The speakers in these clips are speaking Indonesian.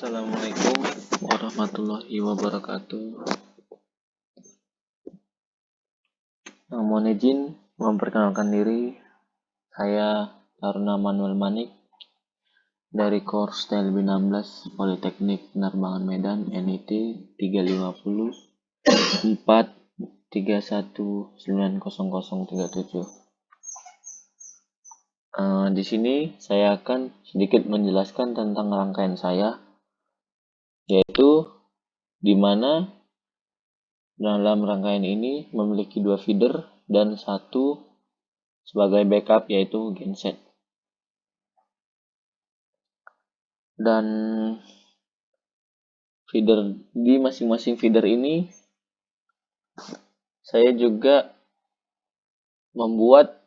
Assalamualaikum warahmatullahi wabarakatuh. Mohon izin memperkenalkan diri, saya Taruna Manuel Manik dari Course TLB 16 Politeknik Penerbangan Medan NIT 350 431900037. Di sini saya akan sedikit menjelaskan tentang rangkaian saya, yaitu di mana dalam rangkaian ini memiliki 2 feeder dan 1 sebagai backup, yaitu genset. Dan feeder di masing-masing feeder ini saya juga membuat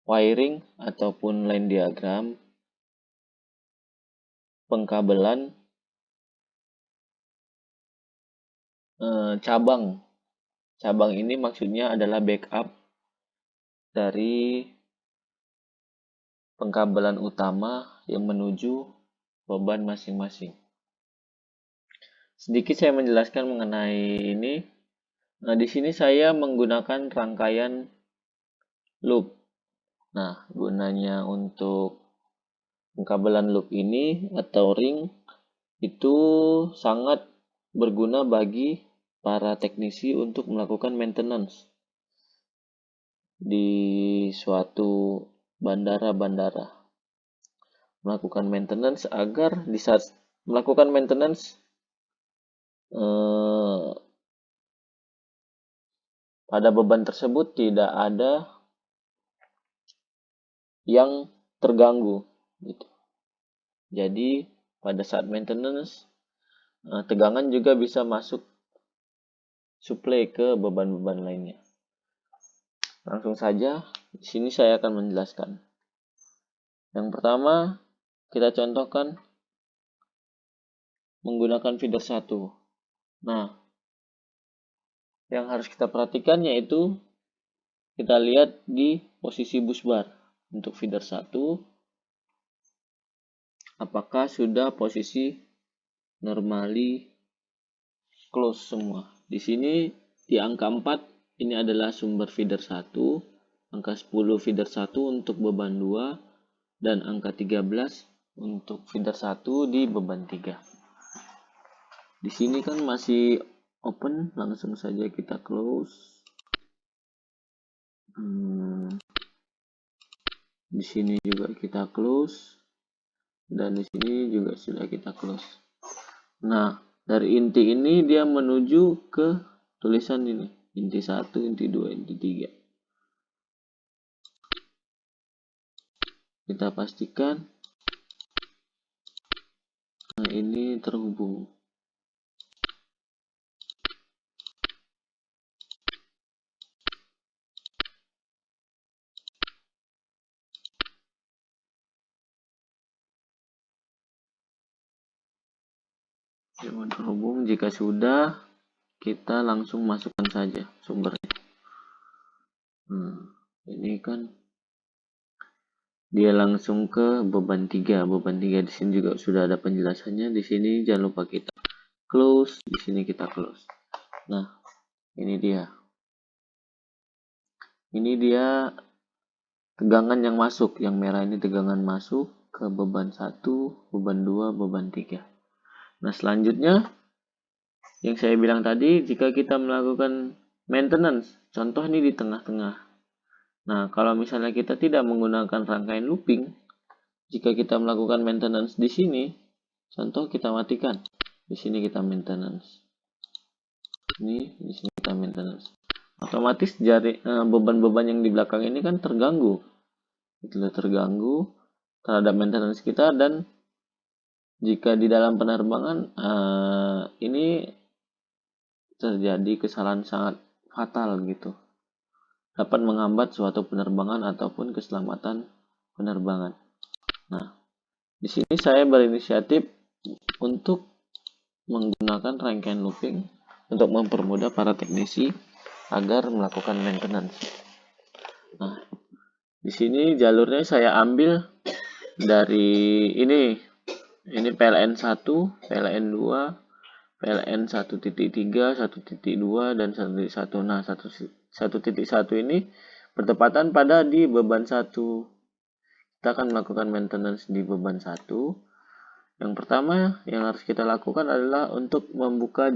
wiring ataupun line diagram pengkabelan cabang ini maksudnya adalah backup dari pengkabelan utama yang menuju beban masing-masing. Sedikit saya menjelaskan mengenai ini. Di sini saya menggunakan rangkaian loop. Gunanya untuk pengkabelan loop ini atau ring itu sangat berguna bagi para teknisi untuk melakukan maintenance di suatu bandara-bandara. Melakukan maintenance agar di saat melakukan maintenance pada beban tersebut tidak ada yang terganggu gitu. Jadi pada saat maintenance tegangan juga bisa masuk suplai ke beban-beban lainnya. Langsung saja di sini saya akan menjelaskan. Yang pertama, kita contohkan menggunakan feeder 1. Yang harus kita perhatikan yaitu kita lihat di posisi busbar. Untuk feeder 1 apakah sudah posisi normally close semua. Di sini di angka 4 ini adalah sumber feeder 1, angka 10 feeder 1 untuk beban 2, dan angka 13 untuk feeder 1 di beban 3. Di sini kan masih open, langsung saja kita close. Di sini juga kita close, dan di sini juga sudah kita close. Dari inti ini dia menuju ke tulisan ini, inti 1, inti 2, inti 3. Kita pastikan ini terhubung. Terhubung. Jika sudah, kita langsung masukkan saja sumbernya. Ini kan dia langsung ke beban 3. Beban 3 di sini juga sudah ada penjelasannya. Di sini jangan lupa kita close, di sini kita close. Ini dia. Ini dia tegangan yang masuk. Yang merah ini tegangan masuk ke beban 1, beban 2, beban 3. Selanjutnya yang saya bilang tadi, jika kita melakukan maintenance, contoh ini di tengah-tengah. Kalau misalnya kita tidak menggunakan rangkaian looping, jika kita melakukan maintenance di sini, contoh kita matikan. Di sini kita maintenance. Di sini kita maintenance. Otomatis beban-beban yang di belakang ini kan terganggu. Terganggu terhadap maintenance kita, dan jika di dalam penerbangan ini terjadi kesalahan sangat fatal gitu, dapat menghambat suatu penerbangan ataupun keselamatan penerbangan. Di sini saya berinisiatif untuk menggunakan rangkaian looping untuk mempermudah para teknisi agar melakukan maintenance. Di sini jalurnya saya ambil dari ini PLN 1, PLN 2, PLN 1.3, 1.2 dan 1.1. Nah, 1.1 ini bertepatan pada di beban 1. Kita akan melakukan maintenance di beban 1. Yang pertama yang harus kita lakukan adalah untuk menutup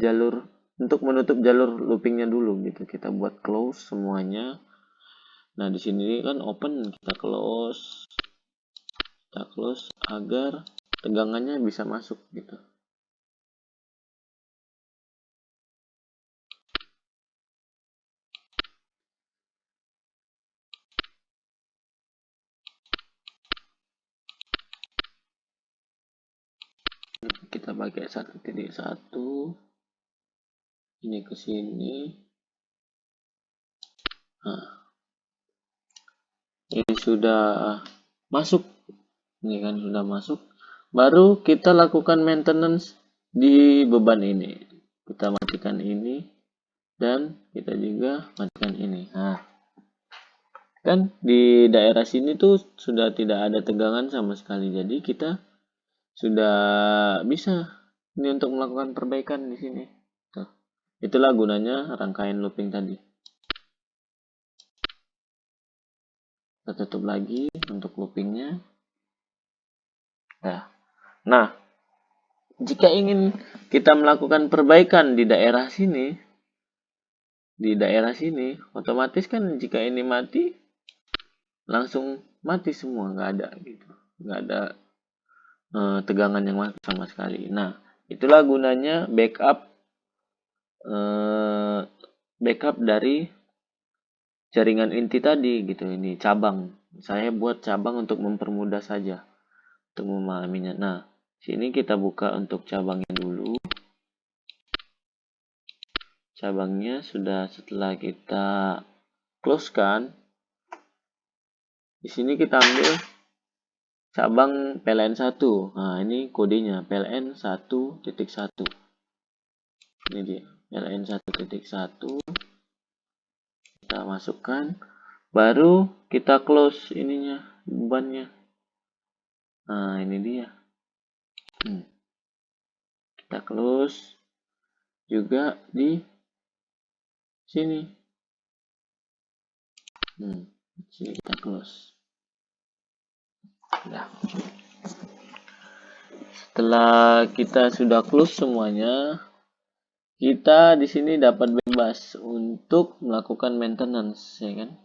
jalur loopingnya dulu gitu. Kita buat close semuanya. Nah, di sini kan open, kita close agar tegangannya bisa masuk gitu. Kita pakai 1.1 ini ke sini. Nah, ini sudah masuk. Ini kan sudah masuk. Baru kita lakukan maintenance di beban ini. Kita matikan ini dan kita juga matikan ini. Nah, kan di daerah sini tuh sudah tidak ada tegangan sama sekali. Jadi kita sudah bisa ini untuk melakukan perbaikan di sini. Tuh. Itulah gunanya rangkaian looping tadi. Kita tutup lagi untuk loopingnya. Nah, jika ingin kita melakukan perbaikan di daerah sini, otomatis kan jika ini mati, langsung mati semua, nggak ada gitu, nggak ada tegangan yang masuk sama sekali. Nah, itulah gunanya backup dari jaringan inti tadi gitu. Ini cabang, saya buat cabang untuk mempermudah saja untuk memahaminya. Nah, sini kita buka untuk cabangnya dulu. Cabangnya sudah setelah kita close kan, di sini kita ambil cabang PLN 1. Nah, ini kodenya PLN 1.1. Ini dia, PLN 1.1. Kita masukkan, baru kita close ininya, bebannya. Nah, ini dia. Kita close juga di sini. Sini kita close. Nah, setelah kita sudah close semuanya, kita di sini dapat bebas untuk melakukan maintenance, ya kan?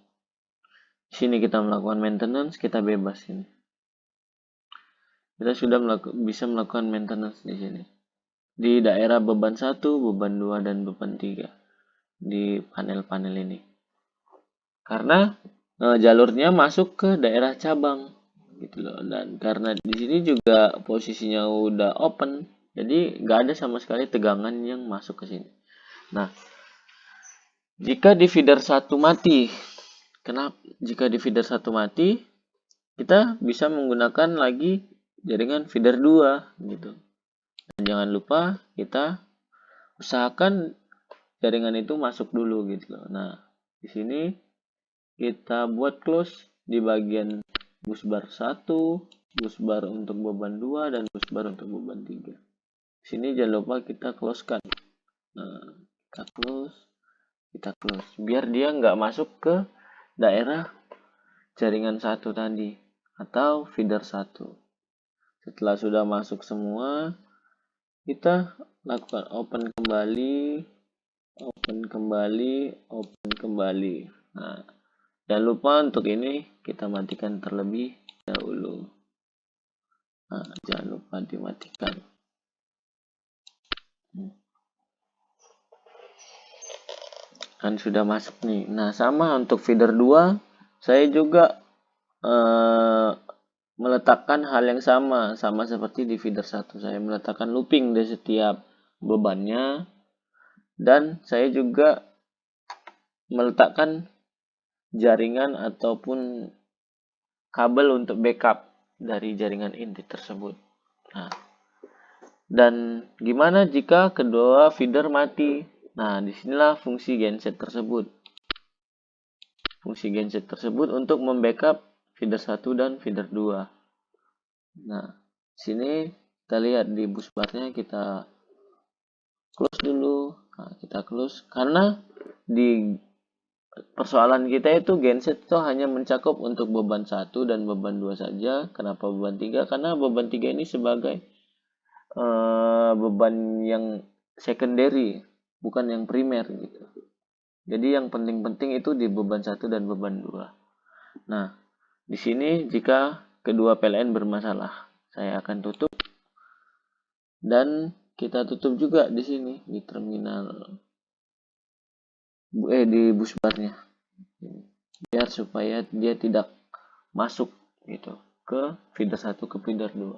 Di sini kita melakukan maintenance, kita bebas ini. Kita sudah bisa melakukan maintenance di sini. Di daerah beban 1, beban 2 dan beban 3 di panel-panel ini. Karena jalurnya masuk ke daerah cabang gitu loh, dan karena di sini juga posisinya udah open, jadi nggak ada sama sekali tegangan yang masuk ke sini. Nah, jika di feeder 1 mati, jika di feeder 1 mati, kita bisa menggunakan lagi jaringan feeder 2 gitu. Dan jangan lupa kita usahakan jaringan itu masuk dulu gitu loh. Nah, di sini kita buat close di bagian bus bar 1, bus bar untuk beban 2 dan bus bar untuk beban 3. Di sini jangan lupa kita close kan. Nah, kita close biar dia nggak masuk ke daerah jaringan 1 tadi atau feeder 1. Setelah sudah masuk semua, kita lakukan open kembali. Nah, jangan lupa untuk ini kita matikan terlebih dahulu. Nah, jangan lupa dimatikan. Kan sudah masuk nih. Nah, sama untuk feeder 2, saya juga meletakkan hal yang sama seperti di feeder 1. Saya meletakkan looping di setiap bebannya, dan saya juga meletakkan jaringan ataupun kabel untuk backup dari jaringan inti tersebut. Nah, dan gimana jika kedua feeder mati? Nah, disinilah fungsi genset tersebut. Fungsi genset tersebut untuk membackup feeder 1 dan feeder 2. Nah, sini kita lihat di bus barnya, kita close dulu. Nah, kita close karena di persoalan kita itu genset itu hanya mencakup untuk beban 1 dan beban 2 saja. Kenapa beban 3? Karena beban 3 ini sebagai beban yang secondary, bukan yang primer gitu. Jadi yang penting-penting itu di beban 1 dan beban 2. Nah, di sini jika kedua PLN bermasalah, saya akan tutup dan kita tutup juga di sini di terminal di bus barnya. Biar supaya dia tidak masuk gitu ke feeder 1 ke feeder 2.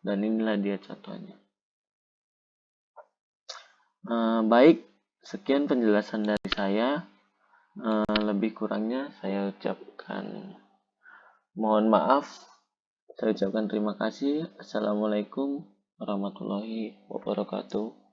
Dan inilah dia contohnya. Baik, sekian penjelasan dari saya. Lebih kurangnya saya ucapkan mohon maaf. Saya ucapkan terima kasih. Assalamualaikum warahmatullahi wabarakatuh.